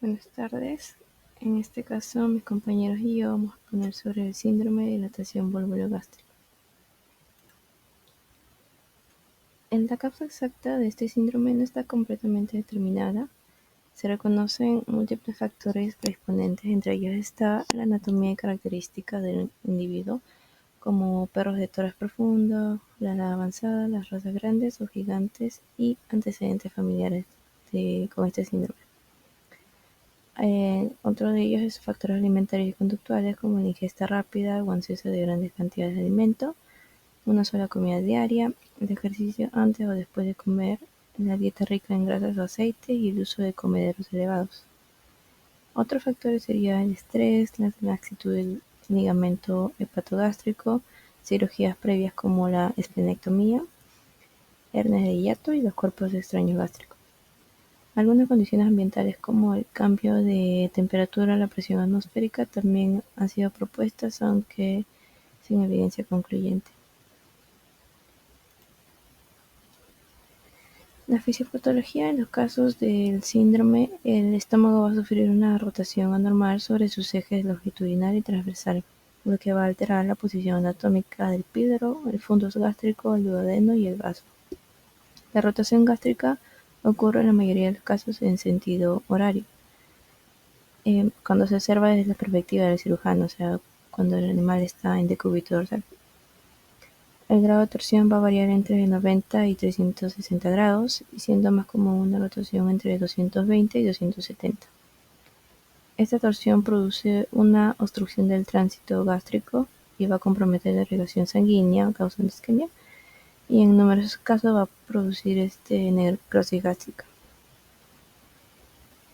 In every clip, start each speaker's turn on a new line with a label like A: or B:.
A: Buenas tardes. En este caso, mis compañeros y yo vamos a poner sobre el síndrome de dilatación gástrica. La causa exacta de este síndrome no está completamente determinada. Se reconocen múltiples factores predisponentes, entre ellos está la anatomía y característica del individuo, como perros de tórax profundo, la edad avanzada, las razas grandes o gigantes y antecedentes familiares con este síndrome. Otro de ellos es factores alimentarios y conductuales como la ingesta rápida o ansiosa de grandes cantidades de alimento, una sola comida diaria, el ejercicio antes o después de comer, la dieta rica en grasas o aceites y el uso de comederos elevados. Otros factores serían el estrés, la laxitud del ligamento hepatogástrico, cirugías previas como la esplenectomía, hernias de hiato y los cuerpos extraños gástricos. Algunas condiciones ambientales como el cambio de temperatura, la presión atmosférica también han sido propuestas, aunque sin evidencia concluyente. La fisiopatología en los casos del síndrome, el estómago va a sufrir una rotación anormal sobre sus ejes longitudinal y transversal, lo que va a alterar la posición anatómica del píloro, el fundus gástrico, el duodeno y el vaso. La rotación gástrica ocurre en la mayoría de los casos en sentido horario. Cuando se observa desde la perspectiva del cirujano, o sea, cuando el animal está en decúbito dorsal. El grado de torsión va a variar entre 90 y 360 grados, siendo más común una rotación entre 220 y 270. Esta torsión produce una obstrucción del tránsito gástrico y va a comprometer la irrigación sanguínea, causando isquemia, y en numerosos casos va a producir necrosis gástrica.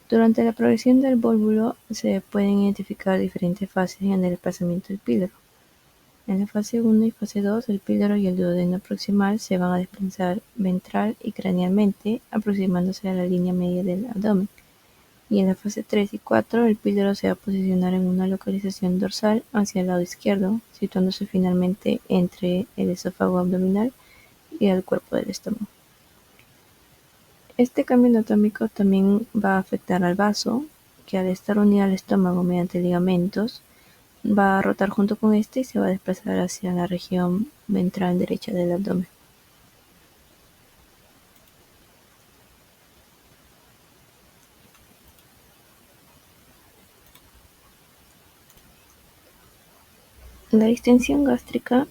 A: Durante la progresión del vólvulo se pueden identificar diferentes fases en el desplazamiento del píloro. En la fase 1 y fase 2, el píloro y el duodeno proximal se van a desplazar ventral y cranealmente, aproximándose a la línea media del abdomen. Y en la fase 3 y 4, el píloro se va a posicionar en una localización dorsal hacia el lado izquierdo, situándose finalmente entre el esófago abdominal y el cuerpo del estómago. Este cambio anatómico también va a afectar al vaso, que al estar unido al estómago mediante ligamentos, va a rotar junto con este y se va a desplazar hacia la región ventral derecha del abdomen. La distensión gástrica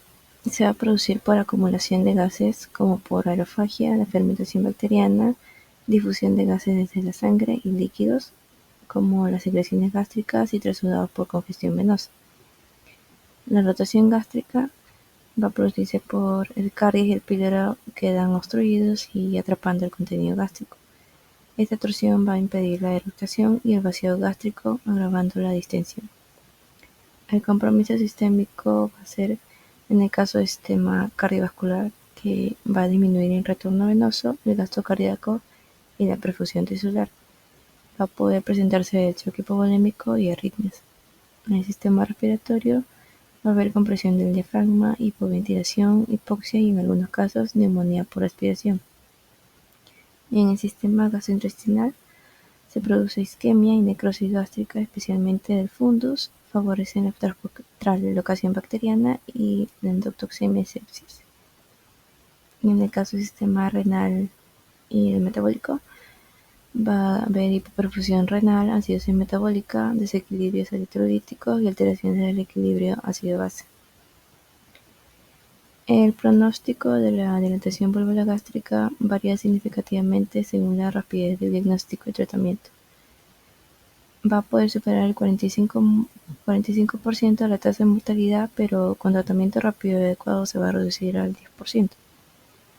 A: se va a producir por acumulación de gases como por aerofagia, la fermentación bacteriana, difusión de gases desde la sangre y líquidos como las secreciones gástricas y trasudados por congestión venosa. La rotación gástrica va a producirse por el caries y el píloro quedan obstruidos y atrapando el contenido gástrico. Esta torsión va a impedir la eructación y el vaciado gástrico, agravando la distensión. El compromiso sistémico va a ser en el caso de sistema cardiovascular, que va a disminuir el retorno venoso, el gasto cardíaco y la perfusión tisular. Va a poder presentarse el choque hipovolémico y arritmias. En el sistema respiratorio va a haber compresión del diafragma, hipoventilación, hipoxia y en algunos casos neumonía por aspiración. Y en el sistema gastrointestinal se produce isquemia y necrosis gástrica, especialmente del fundus, favorecen la translocación bacteriana y la endotoxemia y sepsis. Y en el caso del sistema renal y el metabólico, va a haber hipoperfusión renal, acidosis metabólica, desequilibrios electrolíticos y alteraciones del equilibrio ácido-base. El pronóstico de la dilatación gástrica varía significativamente según la rapidez del diagnóstico y tratamiento. Va a poder superar el 45% de la tasa de mortalidad, pero con tratamiento rápido y adecuado se va a reducir al 10%.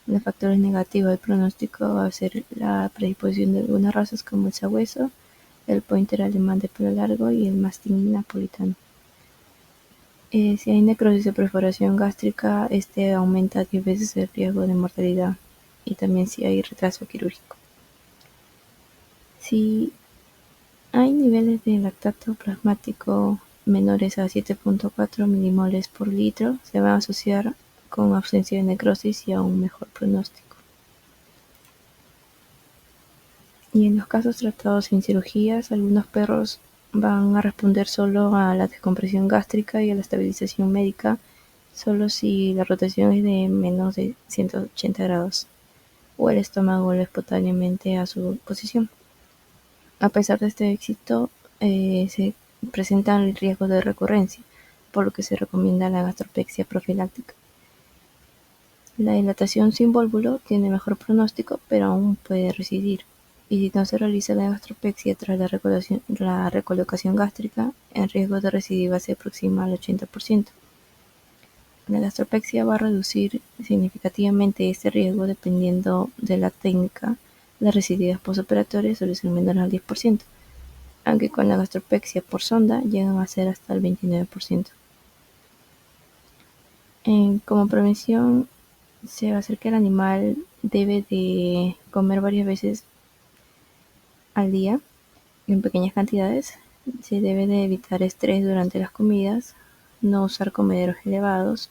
A: Los factores negativos del pronóstico va a ser la predisposición de algunas razas como el sabueso, el pointer alemán de pelo largo y el mastín napolitano. Si hay necrosis o perforación gástrica, este aumenta 10 veces el riesgo de mortalidad, y también si hay retraso quirúrgico. Si hay niveles de lactato plasmático menores a 7.4 milimoles por litro, se va a asociar con ausencia de necrosis y a un mejor pronóstico. Y en los casos tratados sin cirugías, algunos perros van a responder solo a la descompresión gástrica y a la estabilización médica, solo si la rotación es de menos de 180 grados o el estómago vuelve espontáneamente a su posición. A pesar de este éxito, se presentan riesgos de recurrencia, por lo que se recomienda la gastropexia profiláctica. La dilatación sin válvulo tiene mejor pronóstico, pero aún puede recidir. Y si no se realiza la gastropexia tras la recolocación gástrica, el riesgo de recidiva se aproxima al 80%. La gastropexia va a reducir significativamente este riesgo dependiendo de la técnica. Las recidivas postoperatorias suelen ser menores al 10%, aunque con la gastropexia por sonda llegan a ser hasta el 29%. Como prevención, se va a hacer que el animal debe de comer varias veces al día en pequeñas cantidades. Se debe de evitar estrés durante las comidas, no usar comederos elevados,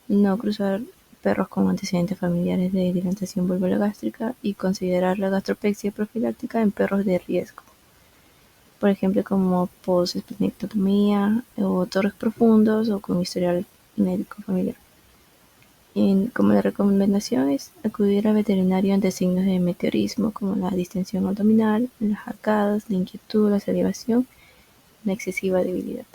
A: no cruzar perros con antecedentes familiares de dilatación vulvogástrica y considerar la gastropexia profiláctica en perros de riesgo, por ejemplo como post-esplenectomía o torres profundos o con historial médico familiar. Como la recomendación es acudir al veterinario ante signos de meteorismo como la distensión abdominal, las arcadas, la inquietud, la salivación, la excesiva debilidad.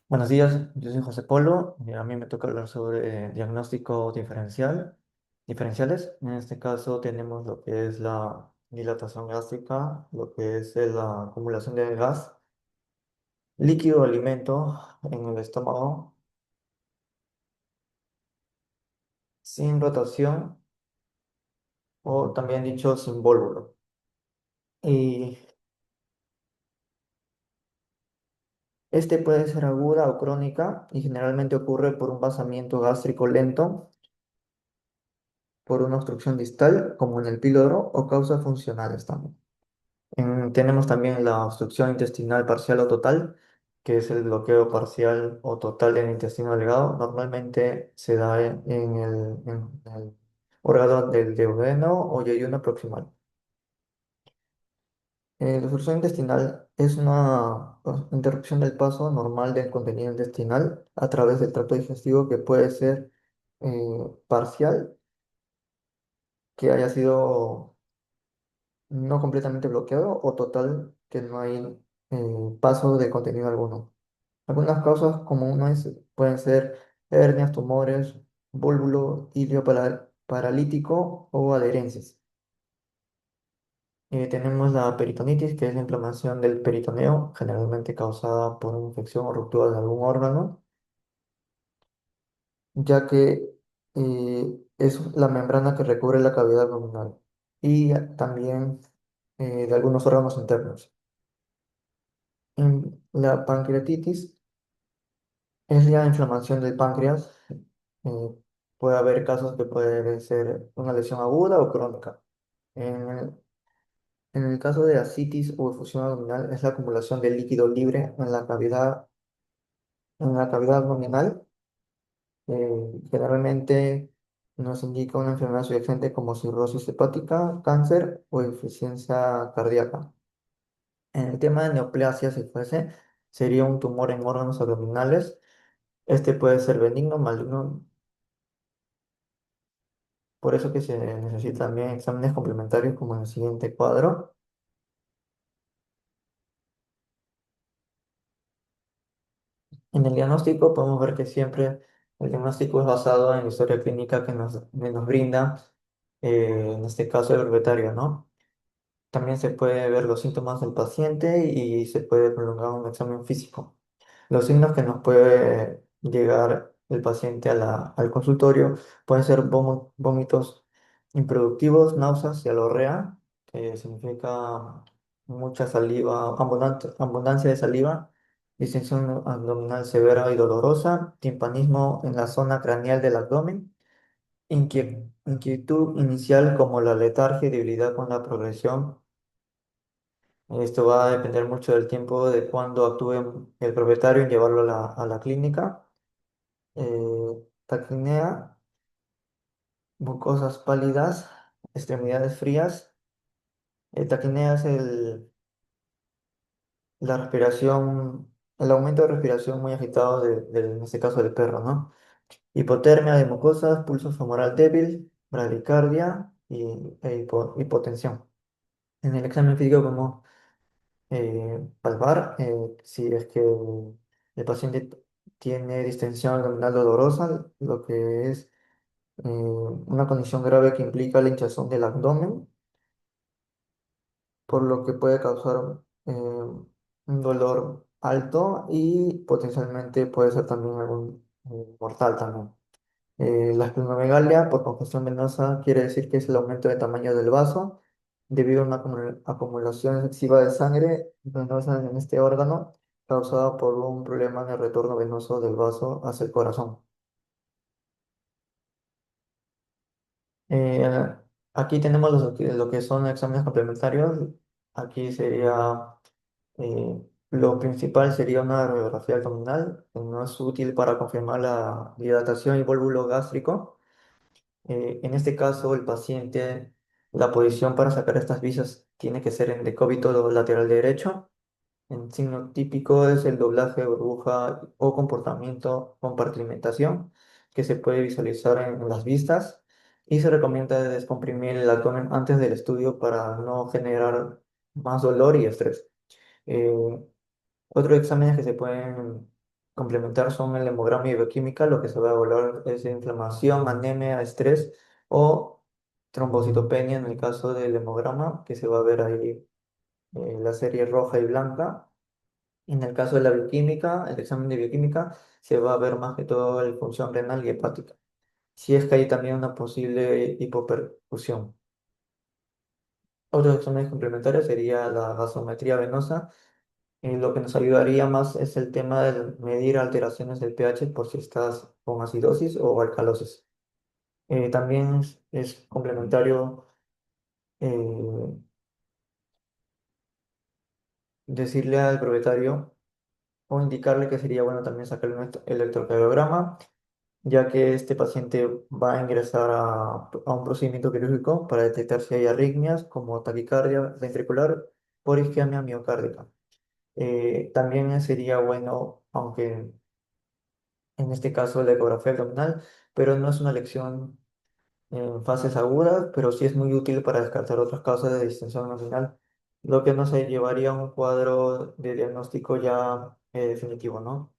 B: Buenos días, yo soy José Polo y a mí me toca hablar sobre diagnóstico diferenciales. En este caso tenemos lo que es la dilatación gástrica, lo que es la acumulación de gas, líquido o alimento en el estómago sin rotación o también dicho sin válvulo. Y este puede ser aguda o crónica y generalmente ocurre por un vaciamiento gástrico lento, por una obstrucción distal como en el píloro o causas funcionales también. Tenemos también la obstrucción intestinal parcial o total, que es el bloqueo parcial o total del intestino delgado. Normalmente se da en el órgano del duodeno o yeyuno proximal. La obstrucción intestinal es una interrupción del paso normal del contenido intestinal a través del tracto digestivo que puede ser parcial, que haya sido no completamente bloqueado o total, que no hay paso de contenido alguno. Algunas causas comunes pueden ser hernias, tumores, vólvulo ilio paralítico o adherencias. Tenemos la peritonitis, que es la inflamación del peritoneo, generalmente causada por una infección o ruptura de algún órgano, ya que es la membrana que recubre la cavidad abdominal y también de algunos órganos internos. La pancreatitis es la inflamación del páncreas. eh, Puede haber casos que puede ser una lesión aguda o crónica. En el, en el caso de ascitis o efusión abdominal es la acumulación de líquido libre en la cavidad abdominal. Generalmente nos indica una enfermedad subyacente como cirrosis hepática, cáncer o insuficiencia cardíaca. En el tema de neoplasia, si fuese, sería un tumor en órganos abdominales. Este puede ser benigno, maligno, por eso que se necesitan también exámenes complementarios como en el siguiente cuadro. En el diagnóstico podemos ver que siempre el diagnóstico es basado en la historia clínica que nos brinda, en este caso el propietario, ¿no? También se puede ver los síntomas del paciente y se puede prolongar un examen físico. Los signos que nos puede llegar el paciente al consultorio pueden ser vómitos improductivos, náuseas y alorrea, que significa mucha saliva, abundancia de saliva, distensión abdominal severa y dolorosa, timpanismo en la zona craneal del abdomen, inquietud inicial como la letargia y debilidad con la progresión. Esto va a depender mucho del tiempo de cuando actúe el propietario en llevarlo a la clínica. Taquipnea, mucosas pálidas, extremidades frías Taquinea es la respiración, el aumento de respiración muy agitado en este caso del perro, ¿no? Hipotermia de mucosas, pulso femoral débil, bradicardia hipotensión. En el examen físico podemos palpar si es que el paciente tiene distensión abdominal dolorosa, lo que es una condición grave que implica la hinchazón del abdomen, por lo que puede causar un dolor alto y potencialmente puede ser también algún mortal también. La esplenomegalia por congestión venosa quiere decir que es el aumento de tamaño del vaso debido a una acumulación excesiva de sangre venosa en este órgano causada por un problema en el retorno venoso del vaso hacia el corazón. Eh, Aquí tenemos lo que son exámenes complementarios. Aquí sería lo principal sería una radiografía abdominal, que no es útil para confirmar la dilatación y volvulo gástrico. En este caso, el paciente, la posición para sacar estas visas tiene que ser en decúbito lateral derecho. El signo típico es el doblaje de burbuja o comportamiento compartimentación, que se puede visualizar en las vistas. Y se recomienda descomprimir el abdomen antes del estudio para no generar más dolor y estrés. Eh, Otros exámenes que se pueden complementar son el hemograma y bioquímica. Lo que se va a evaluar es inflamación, anemia, estrés o trombocitopenia en el caso del hemograma, que se va a ver ahí la serie roja y blanca. En el caso de la bioquímica, el examen de bioquímica, se va a ver más que todo la función renal y hepática. Si es que hay también una posible hipoperfusión. Otros exámenes complementarios sería la gasometría venosa. Lo que nos ayudaría más es el tema de medir alteraciones del pH por si estás con acidosis o alcalosis. También es complementario eh, decirle al propietario o indicarle que sería bueno también sacar un electrocardiograma, ya que este paciente va a ingresar a un procedimiento quirúrgico para detectar si hay arritmias como taquicardia ventricular por isquemia miocárdica. También sería bueno, aunque en este caso la ecografía abdominal, pero no es una lección en fases agudas, pero sí es muy útil para descartar otras causas de distensión abdominal, lo que nos llevaría a un cuadro de diagnóstico ya definitivo, ¿no?